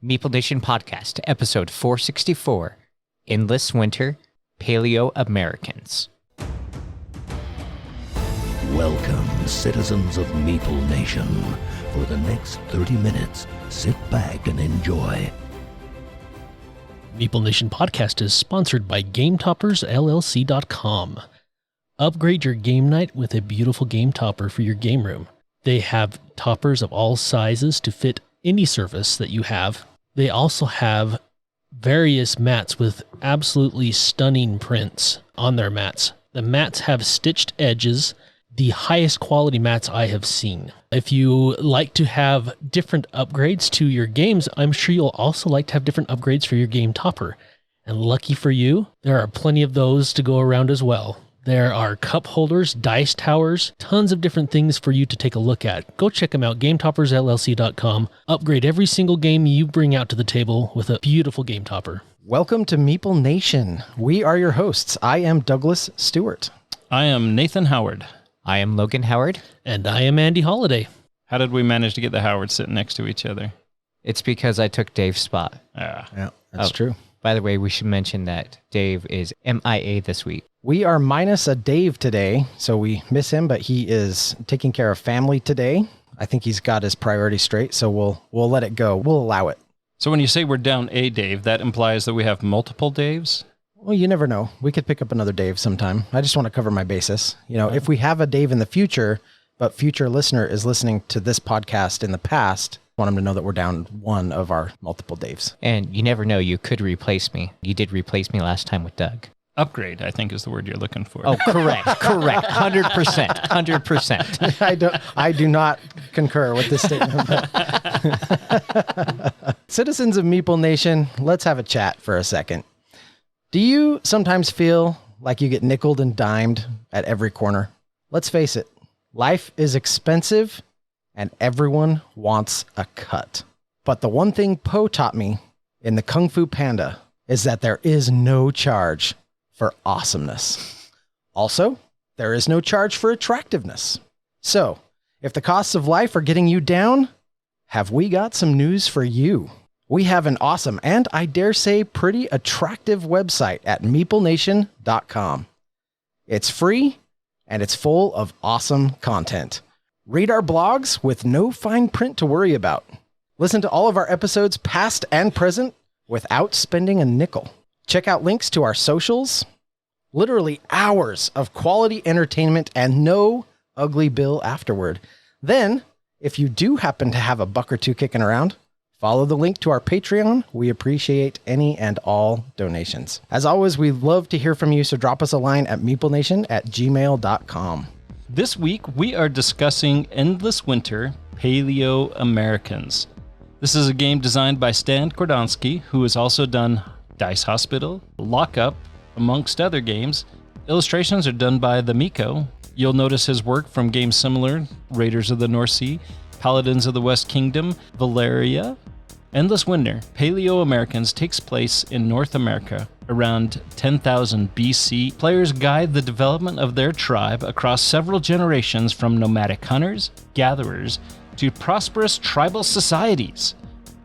Meeple Nation Podcast, episode 464, Endless Winter, Paleoamericans. Welcome, citizens of Meeple Nation. For the next 30 minutes, sit back and enjoy. Meeple Nation Podcast is sponsored by GameToppersLLC.com. Upgrade your game night with a beautiful game topper for your game room. They have toppers of all sizes to fit any surface that you have. They also have various mats with absolutely stunning prints on their mats. The mats have stitched edges, the highest quality mats I have seen. If you like to have different upgrades to your games, I'm sure you'll also like to have different upgrades for your game topper. And lucky for you, there are plenty of those to go around as well. There are cup holders, dice towers, tons of different things for you to take a look at. Go check them out, GameToppersLLC.com. Upgrade every single game you bring out to the table with a beautiful game topper. Welcome to Meeple Nation. We are your hosts. I am Douglas Stewart. I am Nathan Howard. I am Logan Howard. And I am Andy Holiday. How did we manage to get the Howards sitting next to each other? It's because I took Dave's spot. Yeah, that's true. By the way, we should mention that Dave is MIA this week. We are minus a Dave today, so we miss him, but he is taking care of family today. I think he's got his priorities straight, so we'll let it go. We'll allow it. So when you say we're down a Dave, that implies that we have multiple Daves? Well, you never know. We could pick up another Dave sometime. I just want to cover my bases. You know, if we have a Dave in the future, but future listener is listening to this podcast in the past, I want him to know that we're down one of our multiple Daves. And you never know, you could replace me. You did replace me last time with Doug. Upgrade, I think, is the word you're looking for. Oh, correct. 100%. I do not concur with this statement. Citizens of Meeple Nation, let's have a chat for a second. Do you sometimes feel like you get nickeled and dimed at every corner? Let's face it, life is expensive and everyone wants a cut. But the one thing Poe taught me in the Kung Fu Panda is that there is no charge for awesomeness. Also, there is no charge for attractiveness. So, if the costs of life are getting you down, have we got some news for you? We have an awesome and, I dare say, pretty attractive website at meeplenation.com. It's free and it's full of awesome content. Read our blogs with no fine print to worry about. Listen to all of our episodes, past and present, without spending a nickel. Check out links to our socials, literally hours of quality entertainment and no ugly bill afterward. Then, if you do happen to have a buck or two kicking around, follow the link to our Patreon. We appreciate any and all donations. As always, we love to hear from you, so drop us a line at meeplenation@gmail.com. This week, we are discussing Endless Winter, Paleoamericans. This is a game designed by Stan Kordonskiy, who has also done Dice Hospital, Lockup, amongst other games. Illustrations are done by the Miko. You'll notice his work from games similar, Raiders of the North Sea, Paladins of the West Kingdom, Valeria. Endless Winter, Paleoamericans takes place in North America around 10,000 BC. Players guide the development of their tribe across several generations, from nomadic hunters, gatherers, to prosperous tribal societies.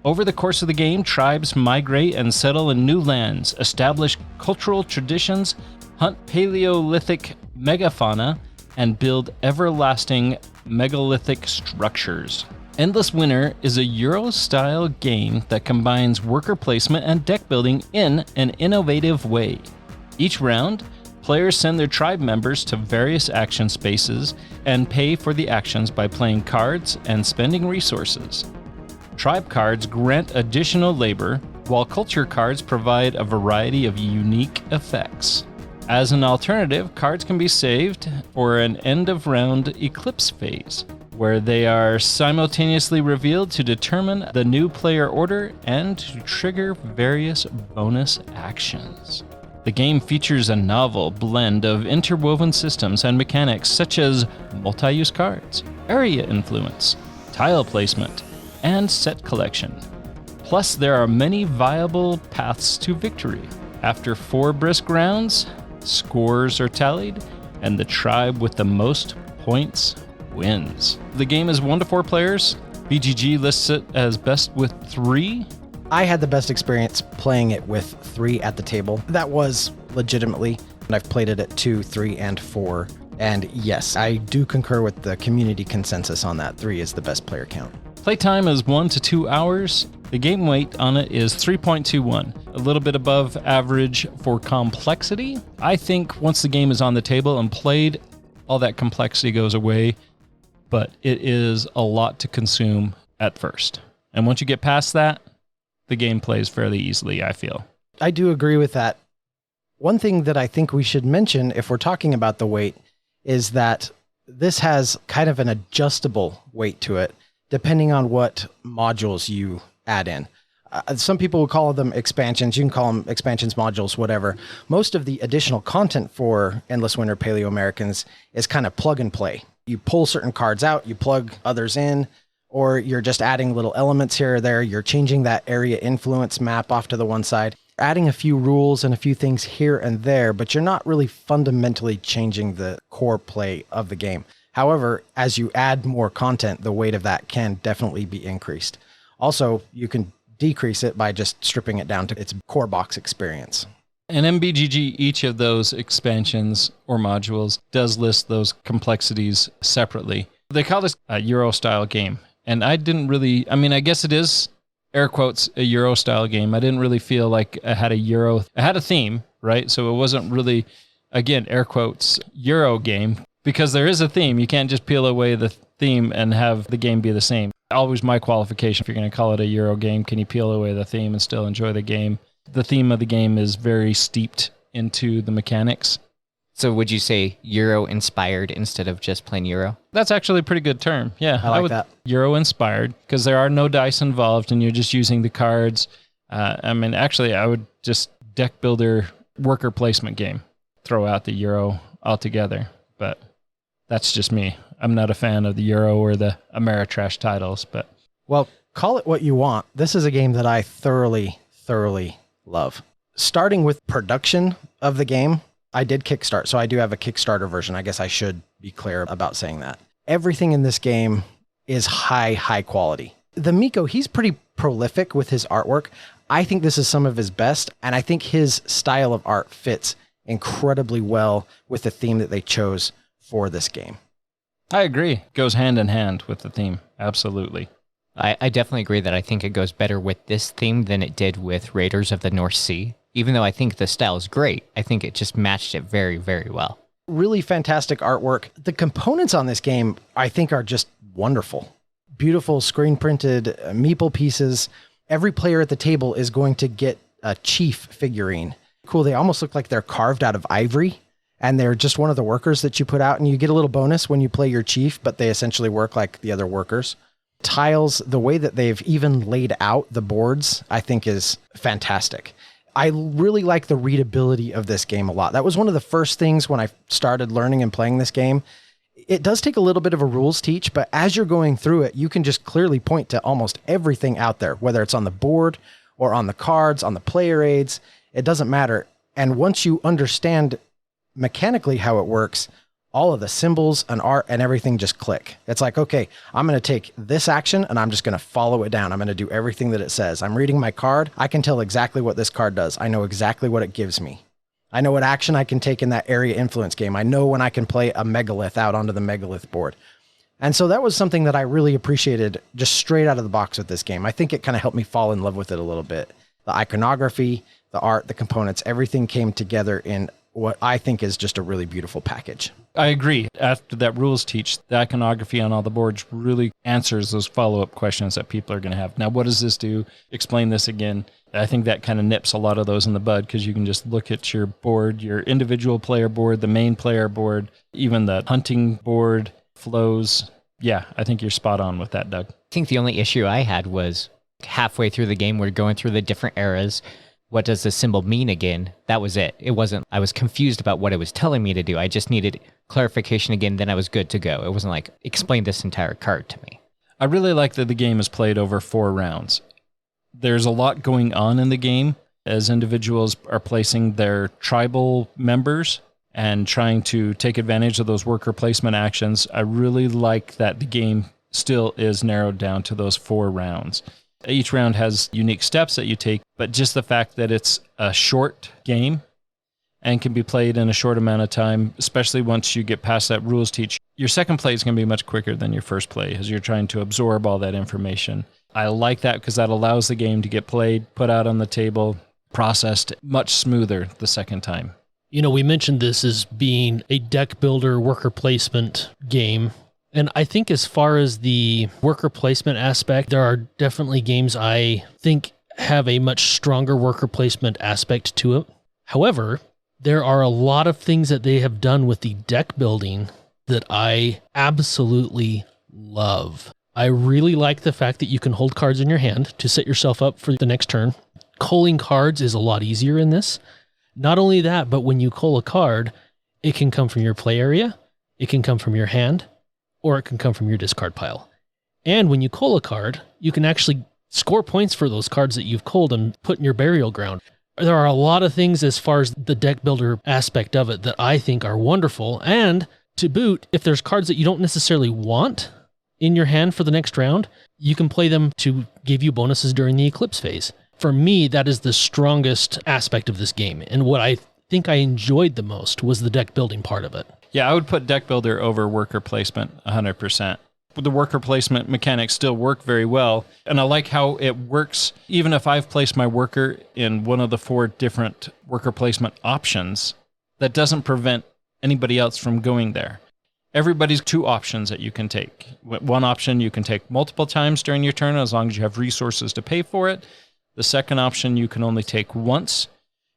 Over the course of the game, tribes migrate and settle in new lands, establish cultural traditions, hunt Paleolithic megafauna, and build everlasting megalithic structures. Endless Winter is a Euro-style game that combines worker placement and deck building in an innovative way. Each round, players send their tribe members to various action spaces and pay for the actions by playing cards and spending resources. Tribe cards grant additional labor, while culture cards provide a variety of unique effects. As an alternative, cards can be saved for an end-of-round eclipse phase, where they are simultaneously revealed to determine the new player order and to trigger various bonus actions. The game features a novel blend of interwoven systems and mechanics such as multi-use cards, area influence, tile placement, and set collection. Plus, there are many viable paths to victory. After 4 brisk rounds, scores are tallied, and the tribe with the most points wins. The game is 1 to 4 players. BGG lists it as best with 3. I had the best experience playing it with 3 at the table. That was legitimately, and I've played it at 2, 3, and 4. And yes, I do concur with the community consensus on that. 3 is the best player count. Playtime is 1 to 2 hours. The game weight on it is 3.21, a little bit above average for complexity. I think once the game is on the table and played, all that complexity goes away, but it is a lot to consume at first. And once you get past that, the game plays fairly easily, I feel. I do agree with that. One thing that I think we should mention if we're talking about the weight is that this has kind of an adjustable weight to it, depending on what modules you add in. Some people will call them expansions. You can call them expansions, modules, whatever. Most of the additional content for Endless Winter Paleoamericans is kind of plug and play. You pull certain cards out, you plug others in, or you're just adding little elements here or there. You're changing that area influence map off to the one side, adding a few rules and a few things here and there, but you're not really fundamentally changing the core play of the game. However, as you add more content, the weight of that can definitely be increased. Also, you can decrease it by just stripping it down to its core box experience. And MBGG, each of those expansions or modules does list those complexities separately. They call this a Euro-style game. And I didn't really, I guess it is, air quotes, a Euro-style game. I didn't really feel like I had a theme, right? So it wasn't really, again, air quotes, Euro game. Because there is a theme. You can't just peel away the theme and have the game be the same. Always my qualification, if you're going to call it a Euro game, can you peel away the theme and still enjoy the game? The theme of the game is very steeped into the mechanics. So would you say Euro-inspired instead of just plain Euro? That's actually a pretty good term. Yeah, I like that. Euro-inspired, because there are no dice involved and you're just using the cards. Actually, I would just deck builder worker placement game. Throw out the Euro altogether, but that's just me. I'm not a fan of the Euro or the Ameritrash titles, but... Well, call it what you want. This is a game that I thoroughly love. Starting with production of the game, I did Kickstart, so I do have a Kickstarter version. I guess I should be clear about saying that. Everything in this game is high quality. The Miko, he's pretty prolific with his artwork. I think this is some of his best, and I think his style of art fits incredibly well with the theme that they chose for this game. I agree. Goes hand in hand with the theme. Absolutely. I definitely agree that I think it goes better with this theme than it did with Raiders of the North Sea. Even though I think the style is great, I think it just matched it very well. Really fantastic artwork. The components on this game, I think, are just wonderful. Beautiful screen printed Meeple pieces. Every player at the table is going to get a chief figurine. Cool. They almost look like they're carved out of ivory, and they're just one of the workers that you put out, and you get a little bonus when you play your chief, but they essentially work like the other workers. Tiles, the way that they've even laid out the boards, I think is fantastic. I really like the readability of this game a lot. That was one of the first things when I started learning and playing this game. It does take a little bit of a rules teach, but as you're going through it, you can just clearly point to almost everything out there, whether it's on the board or on the cards, on the player aids, it doesn't matter. And once you understand mechanically how it works, all of the symbols and art and everything just click. It's like, okay, I'm going to take this action and I'm just going to follow it down. I'm going to do everything that it says. I'm reading my card. I can tell exactly what this card does. I know exactly what it gives me. I know what action I can take in that area influence game. I know when I can play a megalith out onto the megalith board. And so that was something that I really appreciated just straight out of the box with this game. I think it kind of helped me fall in love with it a little bit. The iconography, the art, the components, everything came together in what I think is just a really beautiful package. I agree. After that rules teach, the iconography on all the boards really answers those follow-up questions that people are going to have. Now, what does this do? Explain this again. I think that kind of nips a lot of those in the bud because you can just look at your board, your individual player board, the main player board, even the hunting board flows. Yeah, I think you're spot on with that, Doug. I think the only issue I had was halfway through the game, we're going through the different eras. What does this symbol mean again? That was it. It wasn't, I was confused about what it was telling me to do. I just needed clarification again, then I was good to go. It wasn't like, explain this entire card to me. I really like that the game is played over 4 rounds. There's a lot going on in the game as individuals are placing their tribal members and trying to take advantage of those worker placement actions. I really like that the game still is narrowed down to those 4 rounds. Each round has unique steps that you take, but just the fact that it's a short game and can be played in a short amount of time, especially once you get past that rules teach, your second play is going to be much quicker than your first play as you're trying to absorb all that information. I like that because that allows the game to get played, put out on the table, processed much smoother the second time. You know, we mentioned this as being a deck builder worker placement game. And I think as far as the worker placement aspect, there are definitely games I think have a much stronger worker placement aspect to it. However, there are a lot of things that they have done with the deck building that I absolutely love. I really like the fact that you can hold cards in your hand to set yourself up for the next turn. Culling cards is a lot easier in this. Not only that, but when you cull a card, it can come from your play area, it can come from your hand, or it can come from your discard pile. And when you cull a card, you can actually score points for those cards that you've culled and put in your burial ground. There are a lot of things as far as the deck builder aspect of it that I think are wonderful. And to boot, if there's cards that you don't necessarily want in your hand for the next round, you can play them to give you bonuses during the eclipse phase. For me, that is the strongest aspect of this game. And what I think I enjoyed the most was the deck building part of it. Yeah, I would put deck builder over worker placement 100%. The worker placement mechanics still work very well, and I like how it works. Even if I've placed my worker in one of the 4 different worker placement options, that doesn't prevent anybody else from going there. Everybody's 2 options that you can take. One option you can take multiple times during your turn as long as you have resources to pay for it. The second option you can only take once.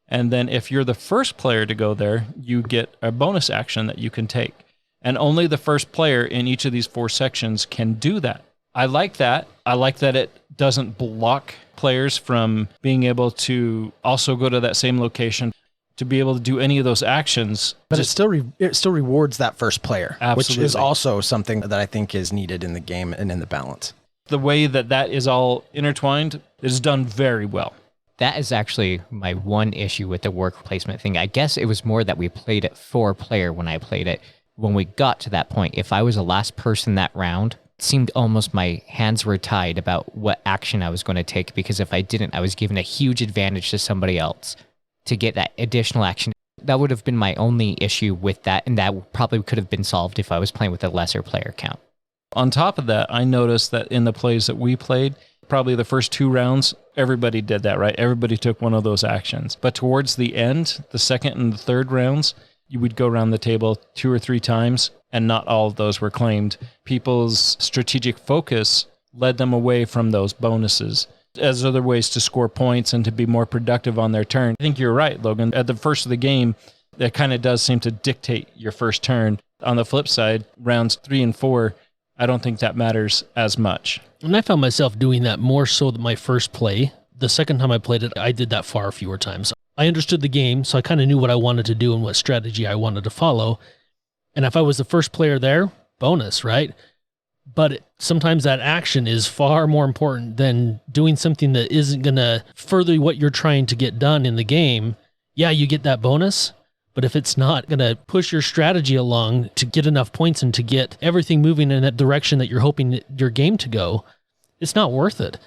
And then if you're the first player to go there, you get a bonus action that you can take. And only the first player in each of these 4 sections can do that. I like that. I like that it doesn't block players from being able to also go to that same location to be able to do any of those actions. But it still rewards that first player, Absolutely. which is also something that I think is needed in the game and in the balance. The way that is all intertwined is done very well. That is actually my one issue with the work placement thing. I guess it was more that we played it 4-player when I played it. When we got to that point, if I was the last person that round, it seemed almost my hands were tied about what action I was going to take, because if I didn't, I was given a huge advantage to somebody else to get that additional action. That would have been my only issue with that, and that probably could have been solved if I was playing with a lesser player count. On top of that, I noticed that in the plays that we played, probably the first 2 rounds, everybody did that, right? Everybody took one of those actions. But towards the end, the second and the third rounds, you would go around the table 2 or 3 times, and not all of those were claimed. People's strategic focus led them away from those bonuses as other ways to score points and to be more productive on their turn. I think you're right, Logan. At the first of the game, that kind of does seem to dictate your first turn. On the flip side, rounds 3 and 4, I don't think that matters as much. And I found myself doing that more so than my first play. The second time I played it, I did that far fewer times. I understood the game, so I kind of knew what I wanted to do and what strategy I wanted to follow. And if I was the first player there, bonus, right? But sometimes that action is far more important than doing something that isn't going to further what you're trying to get done in the game. Yeah, you get that bonus, but if it's not going to push your strategy along to get enough points and to get everything moving in that direction that you're hoping your game to go, it's not worth it.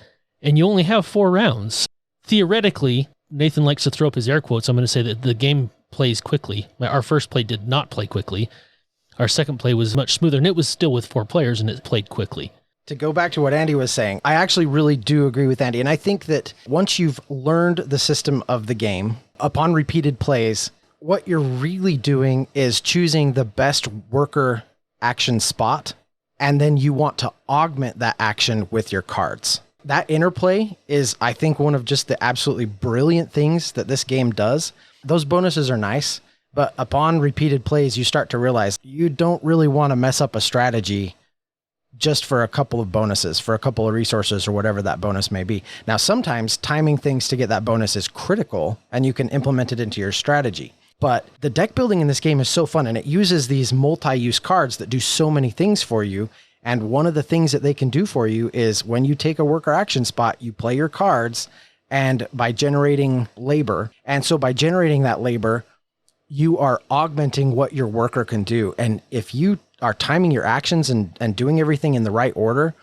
And you only have 4 rounds. Theoretically, Nathan likes to throw up his air quotes. I'm going to say that the game plays quickly. Our first play did not play quickly. Our second play was much smoother, and it was still with 4 players, and it played quickly. To go back to what Andy was saying, I actually really do agree with Andy. And I think that once you've learned the system of the game, upon repeated plays, what you're really doing is choosing the best worker action spot, and then you want to augment that action with your cards. That interplay is, I think, one of just the absolutely brilliant things that this game does. Those bonuses are nice, but upon repeated plays, you start to realize you don't really want to mess up a strategy just for a couple of bonuses, for a couple of resources, or whatever that bonus may be. Now, sometimes timing things to get that bonus is critical, and you can implement it into your strategy. But the deck building in this game is so fun, and it uses these multi-use cards that do so many things for you. And one of the things that they can do for you is when you take a worker action spot, you play your cards, and by generating labor. And so by generating that labor, you are augmenting what your worker can do. And if you are timing your actions and doing everything in the right order,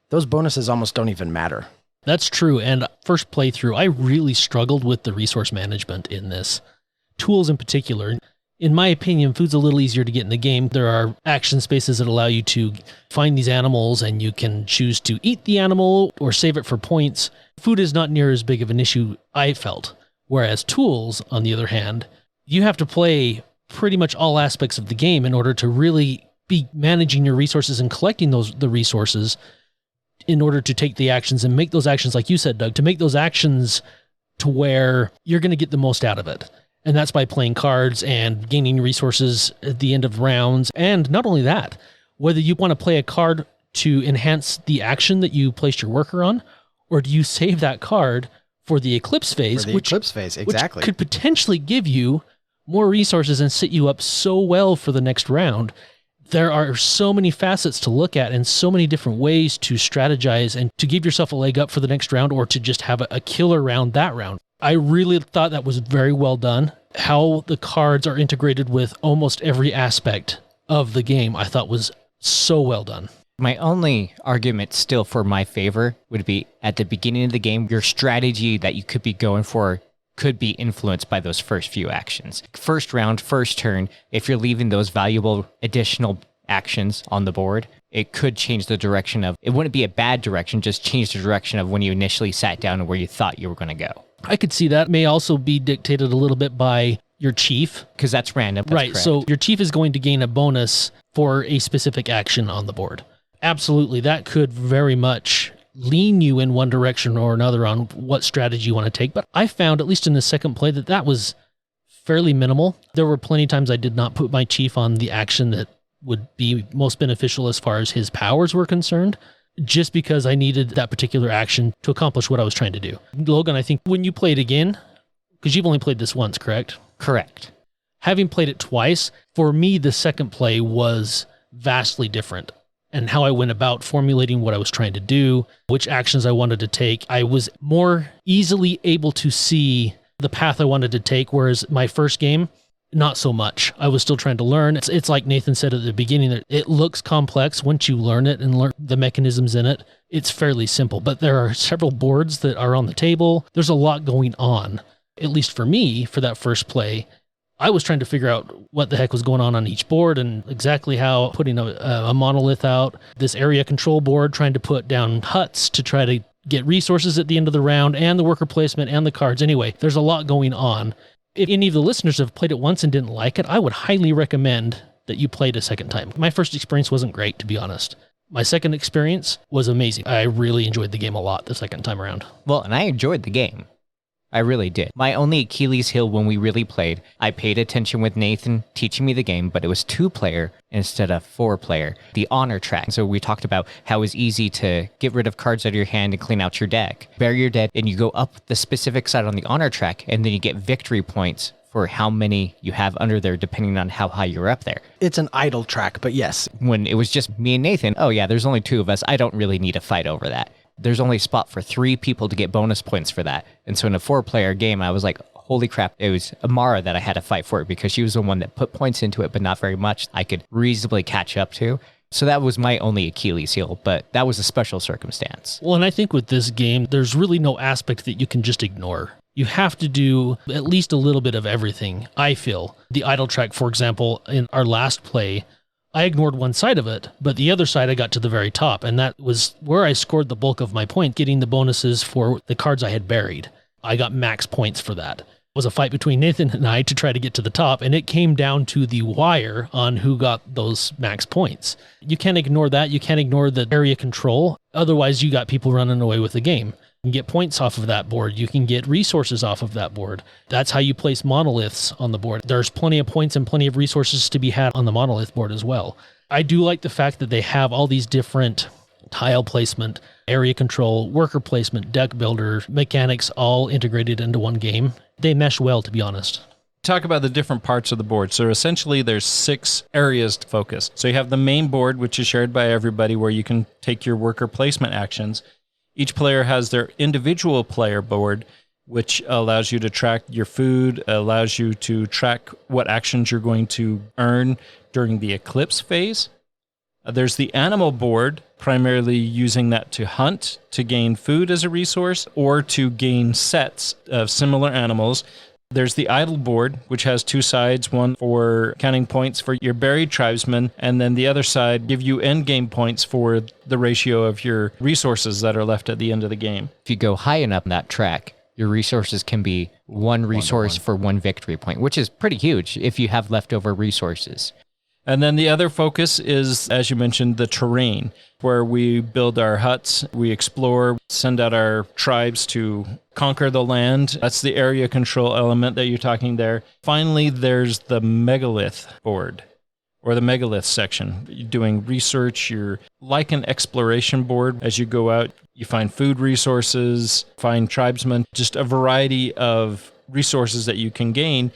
those bonuses almost don't even matter. That's true. And first playthrough, I really struggled with the resource management in this. Tools in particular. In my opinion, food's a little easier to get in the game. There are action spaces that allow you to find these animals, and you can choose to eat the animal or save it for points. Food is not near as big of an issue, I felt. Whereas tools, on the other hand, you have to play pretty much all aspects of the game in order to really be managing your resources and collecting the resources in order to take the actions and make those actions, like you said, Doug, to make those actions to where you're going to get the most out of it. And that's by playing cards and gaining resources at the end of rounds. And not only that, whether you want to play a card to enhance the action that you placed your worker on, or do you save that card for the eclipse phase, Exactly. which could potentially give you more resources and set you up so well for the next round. There are so many facets to look at and so many different ways to strategize and to give yourself a leg up for the next round or to just have a killer round that round. I really thought that was very well done. How the cards are integrated with almost every aspect of the game, I thought was so well done. My only argument still for my favor would be at the beginning of the game, your strategy that you could be going for could be influenced by those first few actions. First round, first turn, if you're leaving those valuable additional actions on the board, it could change the direction of, it wouldn't be a bad direction, just change the direction of when you initially sat down and where you thought you were going to go. I could see that may also be dictated a little bit by your chief. Because that's random. That's right, correct. so your chief is going to gain a bonus for a specific action on the board. Absolutely, that could very much lean you in one direction or another on what strategy you want to take. But I found, at least in the second play, that was fairly minimal. There were plenty of times I did not put my chief on the action that would be most beneficial as far as his powers were concerned, just because I needed that particular action to accomplish what I was trying to do. Logan, I think when you play it again, because you've only played this once, correct? Correct. Having played it twice, for me, the second play was vastly different. And how I went about formulating what I was trying to do, which actions I wanted to take. I was more easily able to see the path I wanted to take, whereas my first game, not so much. I was still trying to learn. It's like Nathan said at the beginning, that it looks complex. Once you learn it and learn the mechanisms in it, it's fairly simple. But there are several boards that are on the table. There's a lot going on. At least for me, for that first play, I was trying to figure out what the heck was going on each board and exactly how putting a monolith out, this area control board, trying to put down huts to try to get resources at the end of the round, and the worker placement and the cards. Anyway, there's a lot going on. If any of the listeners have played it once and didn't like it, I would highly recommend that you play it a second time. My first experience wasn't great, to be honest. My second experience was amazing. I really enjoyed the game a lot the second time around. Well, and I enjoyed the game. I really did. My only Achilles heel when we really played, I paid attention with Nathan teaching me the game, but it was 2-player instead of 4-player. The honor track. So we talked about how it was easy to get rid of cards out of your hand and clean out your deck. Bury your dead, and you go up the specific side on the honor track, and then you get victory points for how many you have under there, depending on how high you're up there. It's an idle track, but yes. When it was just me and Nathan, oh yeah, there's only 2 of us. I don't really need a fight over that. There's only a spot for 3 people to get bonus points for that. And so in a 4-player game, I was like, holy crap, it was Amara that I had to fight for it because she was the one that put points into it, but not very much I could reasonably catch up to. So that was my only Achilles heel, but that was a special circumstance. Well, and I think with this game, there's really no aspect that you can just ignore. You have to do at least a little bit of everything, I feel. The idle track, for example, in our last play, I ignored one side of it, but the other side I got to the very top, and that was where I scored the bulk of my point, getting the bonuses for the cards I had buried. I got max points for that. It was a fight between Nathan and I to try to get to the top, and it came down to the wire on who got those max points. You can't ignore that. You can't ignore the area control. Otherwise, you got people running away with the game. You can get points off of that board. You can get resources off of that board. That's how you place monoliths on the board. There's plenty of points and plenty of resources to be had on the monolith board as well. I do like the fact that they have all these different tile placement, area control, worker placement, deck builder, mechanics all integrated into one game. They mesh well, to be honest. Talk about the different parts of the board. So essentially there's 6 areas to focus. So you have the main board, which is shared by everybody, where you can take your worker placement actions. Each player has their individual player board, which allows you to track your food, allows you to track what actions you're going to earn during the eclipse phase. There's the animal board, primarily using that to hunt, to gain food as a resource, or to gain sets of similar animals. There's the idle board, which has two sides, one for counting points for your buried tribesmen, and then the other side give you end game points for the ratio of your resources that are left at the end of the game. If you go high enough in that track, your resources can be one resource for one victory point, which is pretty huge if you have leftover resources. And then the other focus is, as you mentioned, the terrain, where we build our huts, we explore, send out our tribes to conquer the land. That's the area control element that you're talking there. Finally, there's the megalith board, or the megalith section. You're doing research, you're like an exploration board. As you go out, you find food resources, find tribesmen, just a variety of resources that you can gain.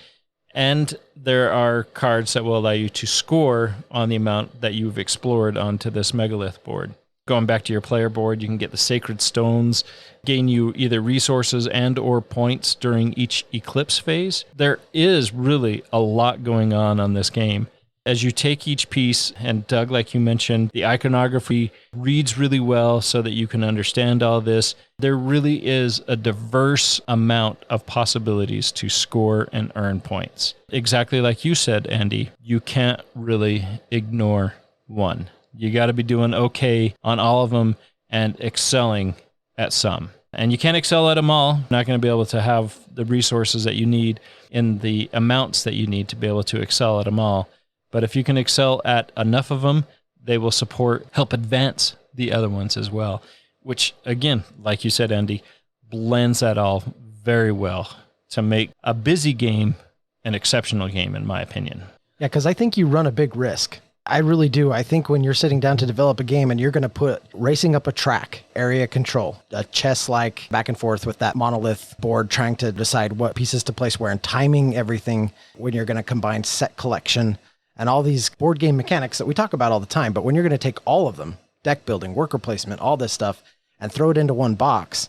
And there are cards that will allow you to score on the amount that you've explored onto this megalith board. Going back to your player board, you can get the sacred stones, gain you either resources and or points during each eclipse phase. There is really a lot going on this game. As you take each piece, and Doug, like you mentioned, the iconography reads really well so that you can understand all this. There really is a diverse amount of possibilities to score and earn points. Exactly like you said, Andy, you can't really ignore one. You got to be doing okay on all of them and excelling at some. And you can't excel at them all. You're not going to be able to have the resources that you need in the amounts that you need to be able to excel at them all. But if you can excel at enough of them, they will help advance the other ones as well, which, again, like you said, Andy, blends that all very well to make a busy game an exceptional game, in my opinion. Yeah, because I think you run a big risk. I really do. I think when you're sitting down to develop a game and you're going to put racing up a track, area control, a chess-like back and forth with that monolith board, trying to decide what pieces to place where and timing everything when you're going to combine set collection, and all these board game mechanics that we talk about all the time. But when you're going to take all of them, deck building, worker placement, all this stuff, and throw it into one box,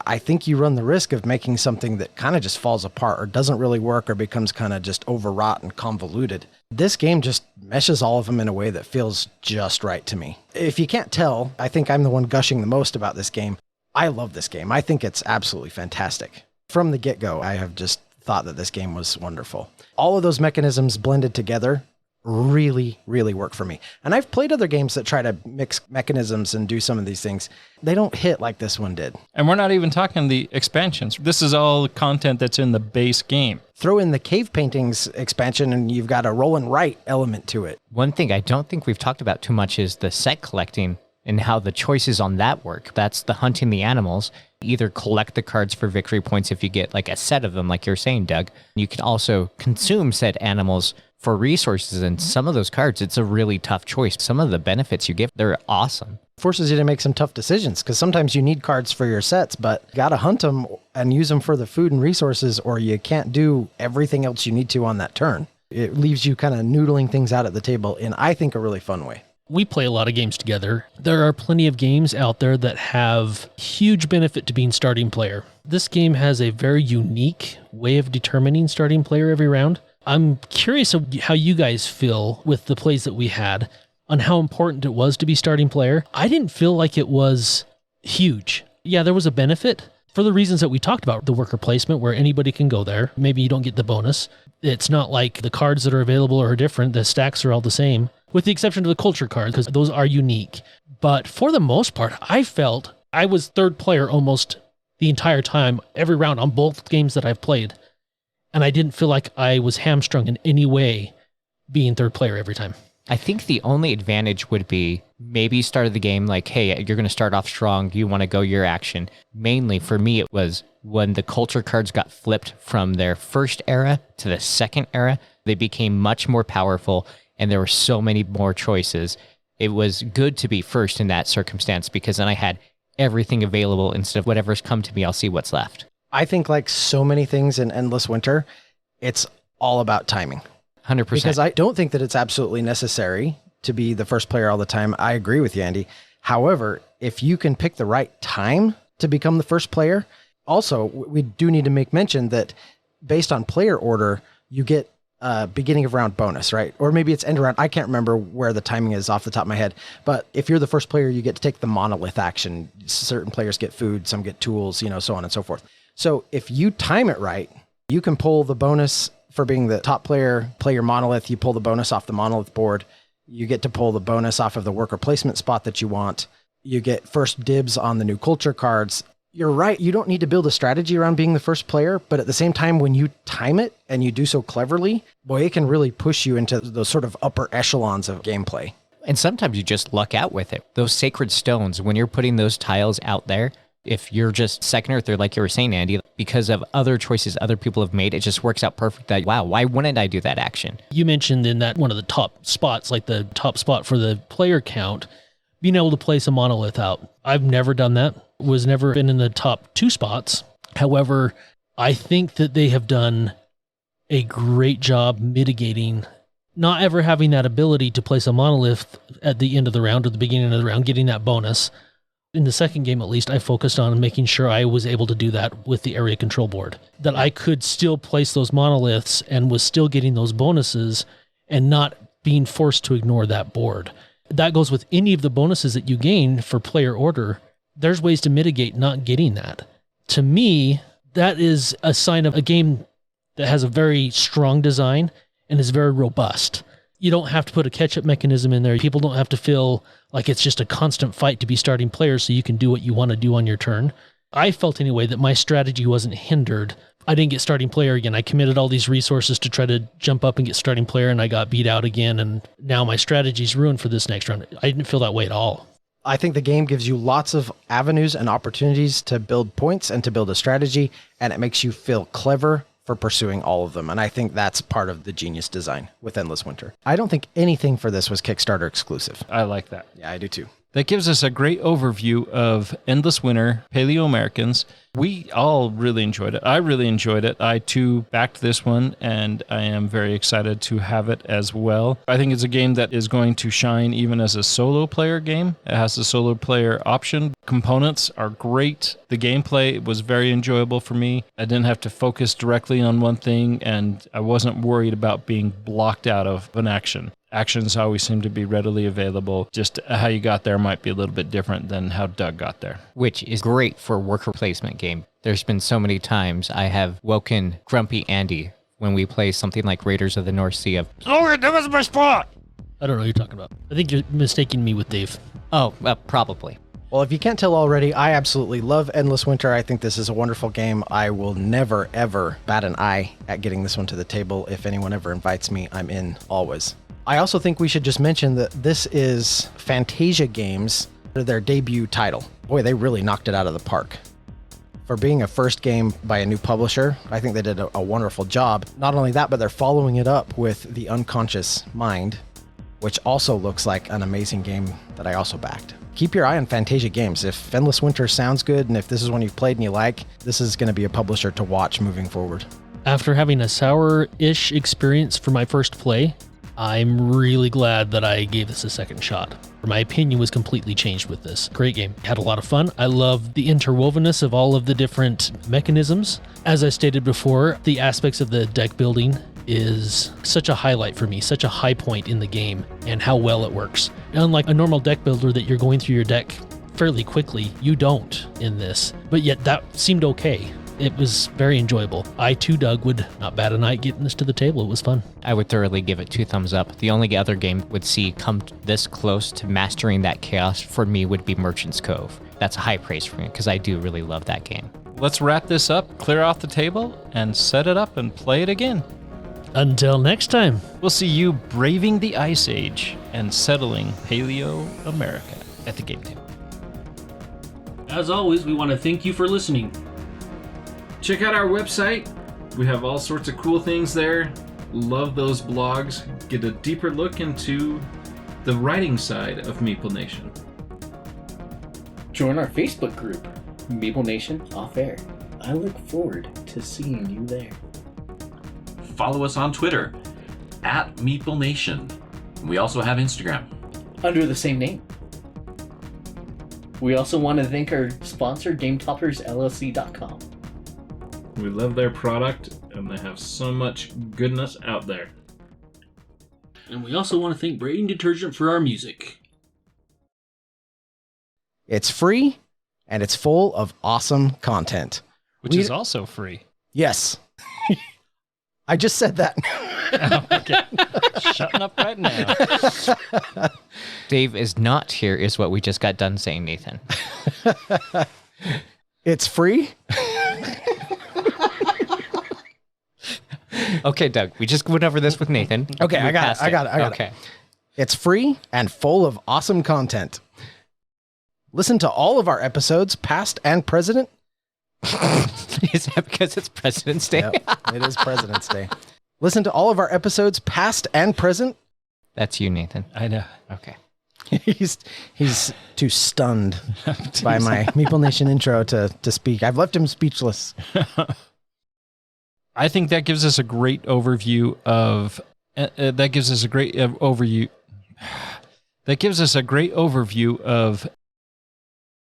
I think you run the risk of making something that kind of just falls apart or doesn't really work or becomes kind of just overwrought and convoluted. This game just meshes all of them in a way that feels just right to me. If you can't tell, I think I'm the one gushing the most about this game. I love this game. I think it's absolutely fantastic. From the get-go, I have just thought that this game was wonderful. All of those mechanisms blended together really, really work for me. And I've played other games that try to mix mechanisms and do some of these things. They don't hit like this one did. And we're not even talking the expansions. This is all content that's in the base game. Throw in the cave paintings expansion and you've got a roll and write element to it. One thing I don't think we've talked about too much is the set collecting and how the choices on that work. That's the hunting the animals. Either collect the cards for victory points if you get like a set of them, like you're saying, Doug. You can also consume said animals for resources, and some of those cards, it's a really tough choice. Some of the benefits you get, they're awesome. Forces you to make some tough decisions, because sometimes you need cards for your sets, but you got to hunt them and use them for the food and resources, or you can't do everything else you need to on that turn. It leaves you kind of noodling things out at the table in, I think, a really fun way. We play a lot of games together. There are plenty of games out there that have huge benefit to being starting player. This game has a very unique way of determining starting player every round. I'm curious of how you guys feel with the plays that we had on how important it was to be starting player. I didn't feel like it was huge. Yeah, there was a benefit for the reasons that we talked about, the worker placement where anybody can go there. Maybe you don't get the bonus. It's not like the cards that are available are different. The stacks are all the same, with the exception of the culture cards, because those are unique. But for the most part, I felt I was third player almost the entire time, every round on both games that I've played. And I didn't feel like I was hamstrung in any way being third player every time. I think the only advantage would be maybe you started the game like, hey, you're going to start off strong. You want to go your action. Mainly for me, it was when the culture cards got flipped from their first era to the second era, they became much more powerful and there were so many more choices. It was good to be first in that circumstance because then I had everything available instead of whatever's come to me, I'll see what's left. I think like so many things in Endless Winter, it's all about timing. 100%. Because I don't think that it's absolutely necessary to be the first player all the time. I agree with you, Andy. However, if you can pick the right time to become the first player, also, we do need to make mention that based on player order, you get beginning of round bonus, right? Or maybe it's end round. I can't remember where the timing is off the top of my head. But if you're the first player, you get to take the monolith action. Certain players get food, some get tools, so on and so forth. So if you time it right, you can pull the bonus for being the top player, play your monolith. You pull the bonus off the monolith board. You get to pull the bonus off of the worker placement spot that you want. You get first dibs on the new culture cards. You're right. You don't need to build a strategy around being the first player, but at the same time, when you time it and you do so cleverly, boy, it can really push you into those sort of upper echelons of gameplay. And sometimes you just luck out with it. Those sacred stones, when you're putting those tiles out there, if you're just second or third, like you were saying, Andy, because of other choices other people have made, it just works out perfect. That, wow, why wouldn't I do that action? You mentioned in that one of the top spots, like the top spot for the player count, being able to place a monolith out. I've never done that. Was never been in the top 2 spots. However, I think that they have done a great job mitigating not ever having that ability to place a monolith at the end of the round or the beginning of the round, getting that bonus. In the second game, at least, I focused on making sure I was able to do that with the area control board, that I could still place those monoliths and was still getting those bonuses and not being forced to ignore that board. That goes with any of the bonuses that you gain for player order. There's ways to mitigate not getting that. To me, that is a sign of a game that has a very strong design and is very robust. You don't have to put a catch-up mechanism in there. People don't have to feel like it's just a constant fight to be starting players so you can do what you want to do on your turn. I felt anyway that my strategy wasn't hindered. I didn't get starting player again. I committed all these resources to try to jump up and get starting player, and I got beat out again, and now my strategy's ruined for this next round. I didn't feel that way at all. I think the game gives you lots of avenues and opportunities to build points and to build a strategy, and it makes you feel clever for pursuing all of them. And I think that's part of the genius design with Endless Winter. I don't think anything for this was Kickstarter exclusive. I like that. Yeah, I do too. That gives us a great overview of Endless Winter, Paleoamericans. We all really enjoyed it. I really enjoyed it. I too backed this one, and I am very excited to have it as well. I think it's a game that is going to shine even as a solo player game. It has a solo player option. Components are great. The gameplay was very enjoyable for me. I didn't have to focus directly on one thing, and I wasn't worried about being blocked out of an action. Actions always seem to be readily available. Just how you got there might be a little bit different than how Doug got there. Which is great for a worker placement game. There's been so many times I have woken grumpy Andy when we play something like Raiders of the North Sea of, "Oh, that was my spot!" I don't know what you're talking about. I think you're mistaking me with Dave. Oh, probably. Well, if you can't tell already, I absolutely love Endless Winter. I think this is a wonderful game. I will never, ever bat an eye at getting this one to the table. If anyone ever invites me, I'm in always. I also think we should just mention that this is Fantasia Games, their debut title. Boy, they really knocked it out of the park. For being a first game by a new publisher, I think they did a wonderful job. Not only that, but they're following it up with The Unconscious Mind, which also looks like an amazing game that I also backed. Keep your eye on Fantasia Games. If Endless Winter sounds good, and if this is one you've played and you like, this is going to be a publisher to watch moving forward. After having a sour-ish experience for my first play, I'm really glad that I gave this a second shot. My opinion was completely changed with this. Great game. Had a lot of fun. I love the interwovenness of all of the different mechanisms. As I stated before, the aspects of the deck building is such a highlight for me, such a high point in the game, and how well it works. Unlike a normal deck builder that you're going through your deck fairly quickly, you don't in this. But yet that seemed okay. It was very enjoyable. I too, Doug, would not bat an eye getting this to the table. It was fun. I would thoroughly give it 2 thumbs up. The only other game would see come this close to mastering that chaos for me would be Merchant's Cove. That's a high praise for me because I do really love that game. Let's wrap this up, clear off the table, and set it up and play it again. Until next time. We'll see you braving the Ice Age and settling Paleo-America at the game table. As always, we want to thank you for listening. Check out our website. We have all sorts of cool things there. Love those blogs. Get a deeper look into the writing side of Meeple Nation. Join our Facebook group, Meeple Nation Off Air. I look forward to seeing you there. Follow us on Twitter, @Meeple Nation. We also have Instagram. Under the same name. We also want to thank our sponsor, GameToppersLLC.com. We love their product, and they have so much goodness out there. And we also want to thank Braden Detergent for our music. It's free, and it's full of awesome content. Which is also free. Yes. I just said that. Okay. Shutting up right now. Dave is not here, is what we just got done saying, Nathan. It's free. Okay, Doug, we just went over this with Nathan. Okay, We I got passed it. Okay. It's free and full of awesome content. Listen to all of our episodes, past and present. Is that because it's President's Day? Yep, it is President's Day. Listen to all of our episodes, past and present. That's you, Nathan. I know. Okay. He's too stunned by my Meeple Nation intro to speak. I've left him speechless. I think that gives us a great overview of